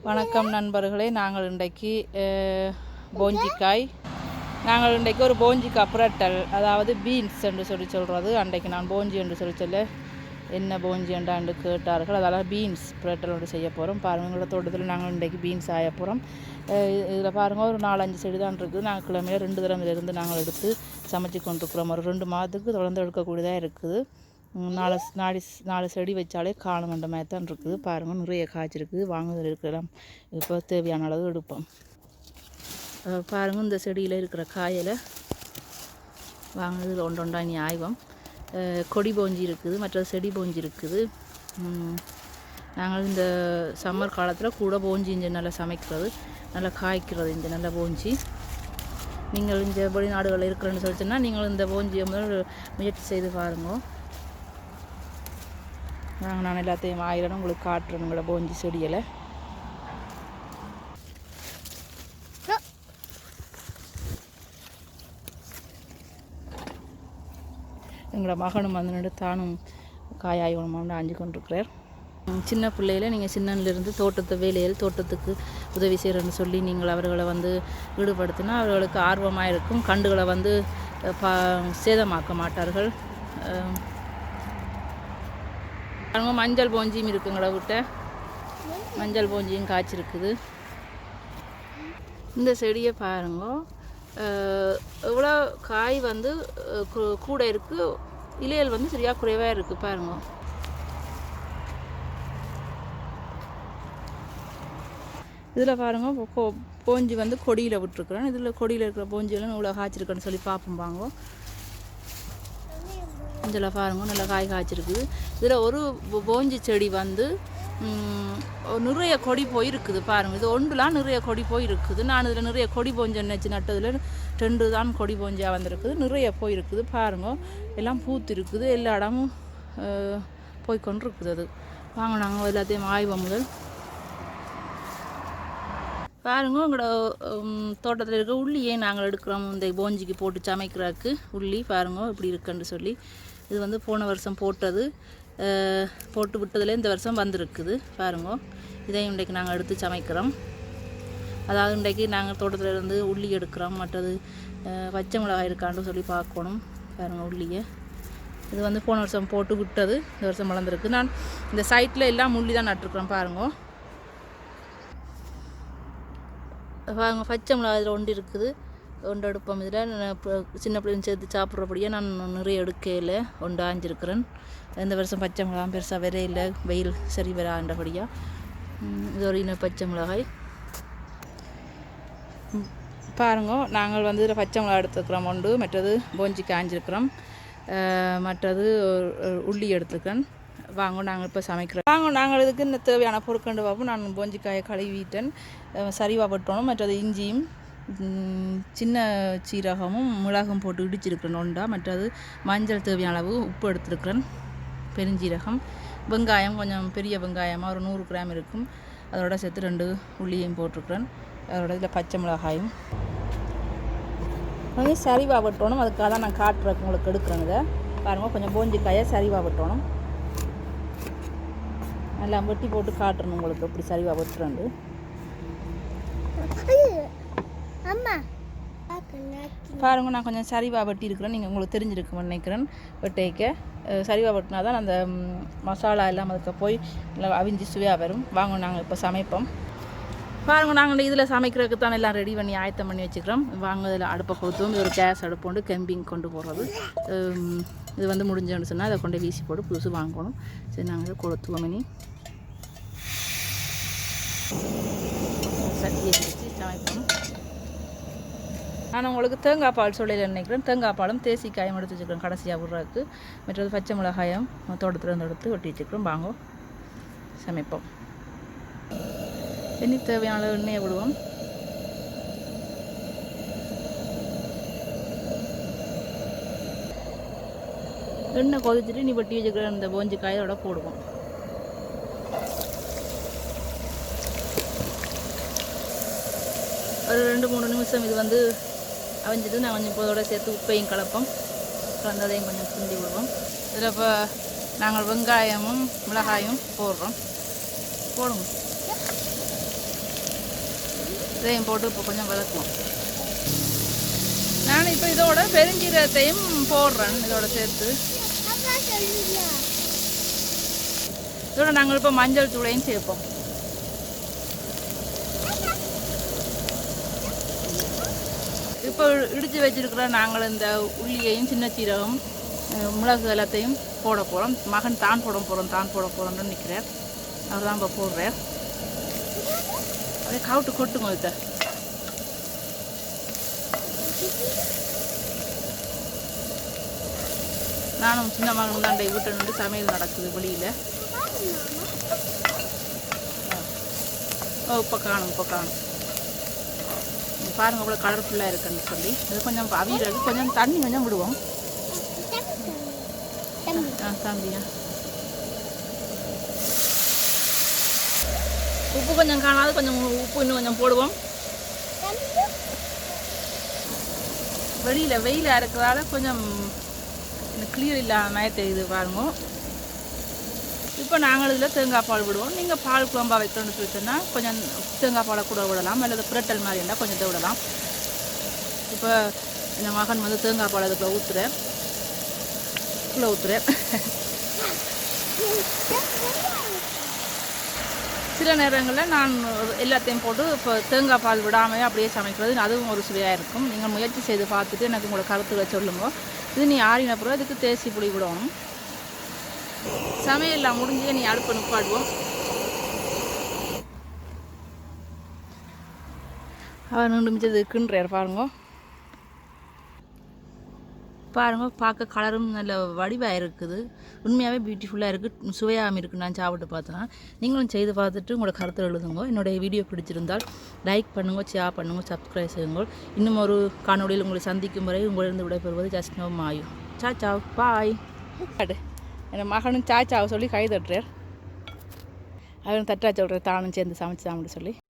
வணக்கம் நண்பர்களே, நாங்கள் இன்றைக்கு போஞ்சிக்காய் ஒரு போஞ்சிக்காய் பிராட்டல், அதாவது பீன்ஸ் என்று சொல்கிறது. அன்றைக்கு நான் போஞ்சி என்று சொல்ல என்ன போஞ்சி என்று கேட்டார்கள். அதனால் பீன்ஸ் பிராட்டல் ஒன்று செய்ய போகிறோம். பாருங்கள், எங்களோட தோட்டத்தில் நாங்கள் இன்றைக்கு பீன்ஸ் ஆய போகிறோம். இதில் பாருங்கள், ஒரு 4-5 செடி தான் இருக்குது. நாங்கள் கிழமையில் 2 தடவையிலிருந்து நாங்கள் எடுத்து சமைச்சு கொண்டிருக்கிறோம். ஒரு 2 மாதத்துக்கு தொடர்ந்து எடுக்கக்கூடியதாக இருக்குது. 4 செடி வச்சாலே காணுமன்ற மாதிரி தான் இருக்குது. பாருங்கள், நிறைய காய்ச்சிருக்குது. வாங்குதல் இருக்கலாம். இப்போ தேவையான அளவு எடுப்போம். பாருங்கள், இந்த செடியில் இருக்கிற காயில் வாங்குறது ஒன்றொண்டா இனி ஆய்வோம். கொடி போஞ்சி இருக்குது, மற்ற செடி போஞ்சி இருக்குது. நாங்கள் இந்த சம்மர் காலத்தில் கூட போஞ்சி இஞ்சி நல்லா சமைக்கிறது, நல்லா காய்க்கிறது. இந்த நல்ல போஞ்சி நீங்கள் இந்த வெளிநாடுகளில் இருக்கிறேன்னு சொல்லிச்சுன்னா நீங்கள் இந்த போஞ்சியை முதல் முயற்சி செய்து பாருங்க. நான் எல்லாத்தையும் ஆயிரம் உங்களுக்கு காட்டுறேன். உங்களோட போஞ்சி செடியில் எங்களோட மகனும் வந்து தானும் காயாயணுமான்னு ஆஞ்சு கொண்டிருக்கிறார். சின்ன பிள்ளையில் நீங்கள் சின்னன்லேருந்து தோட்டத்துக்கு உதவி செய்கிறேன்னு சொல்லி நீங்கள் அவர்களை வந்து ஈடுபடுத்தினா அவர்களுக்கு ஆர்வமாக இருக்கும். கண்டுகளை வந்து சேதமாக்க மாட்டார்கள். மஞ்சள் போஞ்சியும் இருக்குங்களா விட்ட மஞ்சள் போஞ்சியும் காய்ச்சிருக்குது. இந்த செடியை பாருங்க, எவ்வளோ காய் வந்து கூட இருக்குது. இலையல் வந்து சரியாக குறைவாக இருக்குது. பாருங்க, இதில் பாருங்க, போஞ்சி வந்து கொடியில் விட்டுருக்குறேன். இதில் கொடியில் இருக்கிற போஞ்சியெல்லாம் இவ்வளோ காய்ச்சிருக்குன்னு சொல்லி பார்ப்போம். வாங்க, இதில் பாருங்க, நல்லா காய் காய்ச்சிருக்குது. இதில் ஒரு போஞ்சி செடி வந்து நிறைய கொடி போயிருக்குது. பாருங்கள், இது ஒன்றுலாம் நிறைய கொடி போயிருக்குது. நான் இதில் நிறைய கொடி போஞ்சை நினச்சி நட்டதில் 2 தான் கொடி போஞ்சாக வந்திருக்குது. நிறைய போயிருக்குது. பாருங்க, எல்லாம் பூத்து இருக்குது. எல்லா இடமும் போய்கொண்டு இருக்குது. அது வாங்க, நாங்கள் எல்லாத்தையும் ஆய்வோம். முதல் பாருங்க, உங்களோட தோட்டத்தில் இருக்க உள்ளியே நாங்கள் எடுக்கிறோம். இந்த போஞ்சிக்கு போட்டு சமைக்கிறதுக்கு உள்ளி பாருங்க இப்படி இருக்குன்னு சொல்லி. இது வந்து போன வருஷம் போட்டு விட்டதில் இந்த வருஷம் வந்திருக்குது. பாருங்க, இதையும் இன்றைக்கு நாங்கள் எடுத்து சமைக்கிறோம். அதாவது இன்றைக்கு நாங்கள் தோட்டத்தில் இருந்து உள்ளி எடுக்கிறோம். மற்றது பச்சை மிளகாய் இருக்கான்னு சொல்லி பார்க்கணும். பாருங்கள், உள்ளியை இது வந்து போன வருஷம் போட்டு விட்டது, இந்த வருஷம் வளர்ந்துருக்கு. நான் இந்த சைட்டில் எல்லாம் உள்ளி தான் நட்டுருக்குறேன். பாருங்க, பச்சை மிளகாய் இதில் ஒன்று இருக்குது. ஒன்று எடுப்போம். இதில் சின்ன பிள்ளைங்க சேர்த்து சாப்பிட்றபடியாக நான் நிறைய எடுக்கையில் ஒன்று ஆஞ்சிருக்கிறேன். இந்த வருஷம் பச்சை மிளகாய் பெருசாக விரையில் வெயில் சரி வராண்டபடியாக இது ஒரு இன்னும் பச்சை மிளகாய். பாருங்க, நாங்கள் வந்து இதில் பச்சை மிளகாய் எடுத்துக்கிறோம் ஒன்று, மற்றது போஞ்சி காய்ஞ்சிருக்கிறோம், மற்றது உள்ளி எடுத்துக்கிறேன். வாங்க, நாங்கள் இப்போ சமைக்கிறோம். நாங்கள் இதுக்கு இந்த தேவையான பொருட்கள் பார்ப்போம். நான் போஞ்சிக்காயை கழுவிட்டேன், சரிவாக வெட்டணும். மற்றது இஞ்சியும் சின்ன சீரகமும் மிளகும் போட்டு இடிச்சிருக்கிறேன் ஒன்றா. மற்றது மஞ்சள் தேவையான அளவு உப்பு எடுத்துருக்கிறேன், பெருஞ்சீரகம், வெங்காயம் கொஞ்சம் பெரிய வெங்காயமாக ஒரு 100 கிராம் இருக்கும். அதோட சேர்த்து 2 உள்ளியையும் போட்டிருக்கிறேன். அதோட இதில் பச்சை மிளகாயும் கொஞ்சம் சரிவாக வெட்டணும். அதுக்காக தான் நான் காட்டுறதுக்கு உங்களுக்கு எடுக்கிறேன். இதை பாருங்கள், கொஞ்சம் போஞ்சிக்காயை சரிவாக வெட்டணும். நல்லா வெட்டி போட்டு காட்டுறணும் உங்களுக்கு எப்படி சரிவாக வெட்டுறேன்னு. பாருங்க, நான் கொஞ்சம் சரிவாக வெட்டி இருக்கிறேன். நீங்கள் உங்களுக்கு தெரிஞ்சிருக்குன்னு நினைக்கிறேன். வெட்டைக்க சரிவாக வெட்டினா தான் அந்த மசாலா எல்லாம் அதுக்கு போய் நல்லா அவிஞ்சி சுவையாக வரும். வாங்க, நாங்கள் இப்போ சமைப்போம். பாருங்கள், நாங்கள் இதில் சமைக்கிறதுக்கு தான் எல்லாம் ரெடி பண்ணி ஆயத்தம் பண்ணி வச்சுக்கிறோம். வாங்க, இதில் அடுப்பை கொளுத்துவோம். இது ஒரு கேஸ் அடுப்பு கொண்டு கேம்பிங் கொண்டு போகிறது. இது வந்து முடிஞ்சோன்னு சொன்னால் அதை கொண்டு வீசி போட்டு புதுசு வாங்கணும். சரி, நாங்கள் கொளுத்துவோம். இனி சட்டியை வச்சு சமைப்போம். நான் உங்களுக்கு தேங்காய் பால் சொல்லையில் நினைக்கிறேன். தேங்காய் பாலும் தேசிக்காயும் எடுத்து வச்சுக்கிறேன் கடைசியாக விட்றதுக்கு. மற்றது பச்சை மிளகாயும் தோட்டத்தில் எடுத்து ஒட்டி வச்சுக்கிறோம். வாங்க, சமைப்போம். இனி தேவையான எண்ணெயை விடுவோம். எண்ணெய் கொதிச்சுட்டு நீ வெட்டி வச்சுக்கிற இந்த போஞ்சிக்காயோட போடுவோம். ஒரு 2-3 நிமிஷம் இது வந்து அவிஞ்சது. நான் கொஞ்சம் இப்போதோட சேர்த்து உப்பையும் கலப்போம். கலந்ததையும் கொஞ்சம் கிண்டி விடுவோம். இதில் இப்போ நாங்கள் வெங்காயமும் மிளகாயும் போடுறோம். போடுங்க. இதையும் போட்டு இப்போ கொஞ்சம் வதக்குவோம். நான் இப்போ இதோட பெருஞ்சீரகத்தையும் போடுறேன் இதோட சேர்த்து. இதோட நாங்கள் இப்போ மஞ்சள் தூளையும் சேர்ப்போம். இப்போ இடித்து வச்சிருக்கிற நாங்கள் இந்த உள்ளியையும் சின்ன சீரகம் மிளகு எல்லாத்தையும் போட போகிறோம். மகன் தான் போட போகிறோம்னு நிற்கிறார். அவர் தான் இப்போ போடுறார். அதே காவிட்டு கொட்டுங்க இதை. நானும் சின்ன மகனும் தான் வீட்டை நின்று சமையல் நடக்குது வெளியில். இப்போ காணும் பாருங்கள் இவ்வளோ கலர்ஃபுல்லாக இருக்குன்னு சொல்லி. இது கொஞ்சம் அவியலுக்கு கொஞ்சம் தண்ணி கொஞ்சம் விடுவோம். தம்பியா உப்பு கொஞ்சம் காணாது, கொஞ்சம் உப்பு இன்னும் கொஞ்சம் போடுவோம். வெளியில் வெயிலாக இருக்கிறதால கொஞ்சம் கிளியர் இல்லாத மாதிரி தெரியுது பாருங்க. இப்போ நாங்கள் இதில் தேங்காய் பால் விடுவோம். நீங்கள் பால் குழம்பா வைக்கணும்னு சொல்லிட்டோன்னா கொஞ்சம் தேங்காய் பாலை கூட விடலாம், அல்லது பிரெட்டல் மாதிரி இருந்தால் கொஞ்சம் விடலாம். இப்போ என் மகன் வந்து தேங்காய் பால் அதுக்குள்ளே ஊற்றுறேன். சில நேரங்களில் நான் எல்லாத்தையும் போட்டு இப்போ தேங்காய் பால் விடாமல் அப்படியே சமைக்கிறது, அதுவும் ஒரு சுவையாக இருக்கும். நீங்கள் முயற்சி செய்து பார்த்துட்டு எனக்கு உங்களோட கருத்துக்களை சொல்லுங்க. இது நீ ஆறின பிறகு அதுக்கு தேசி புளி விடணும். சமையல்லாம் முடிஞ்சு நீ அடுப்பை நிப்பாடுவோம். அவர் நின்று மிச்சது கிண்டுறார் பாருங்க. பார்க்க கலரும் நல்ல வடிவாக இருக்குது. உண்மையாகவே பியூட்டிஃபுல்லாக இருக்குது, சுவையாகவும் இருக்குது. நான் சாப்பிட்டு பார்த்தேன்னா நீங்களும் செய்து பார்த்துட்டு உங்களோட கருத்தை எழுதுங்க. என்னுடைய வீடியோ பிடிச்சிருந்தால் லைக் பண்ணுங்க, ஷேர் பண்ணுங்க, சப்ஸ்கிரைப் செய்யுங்க. இன்னும் ஒரு காணொலியில் உங்களை சந்திக்கும் வரை உங்களிருந்து விடைபெறுவது ஜஸ்ட் நோ மாயு. சாச்சா பாய். என் மகனும் சாச்சாவை சொல்லி கை தட்டுறார். அவன் தட்டா சொல்கிறார் தானும் சேர்ந்து சமைச்சு சாப்பிட சொல்லி.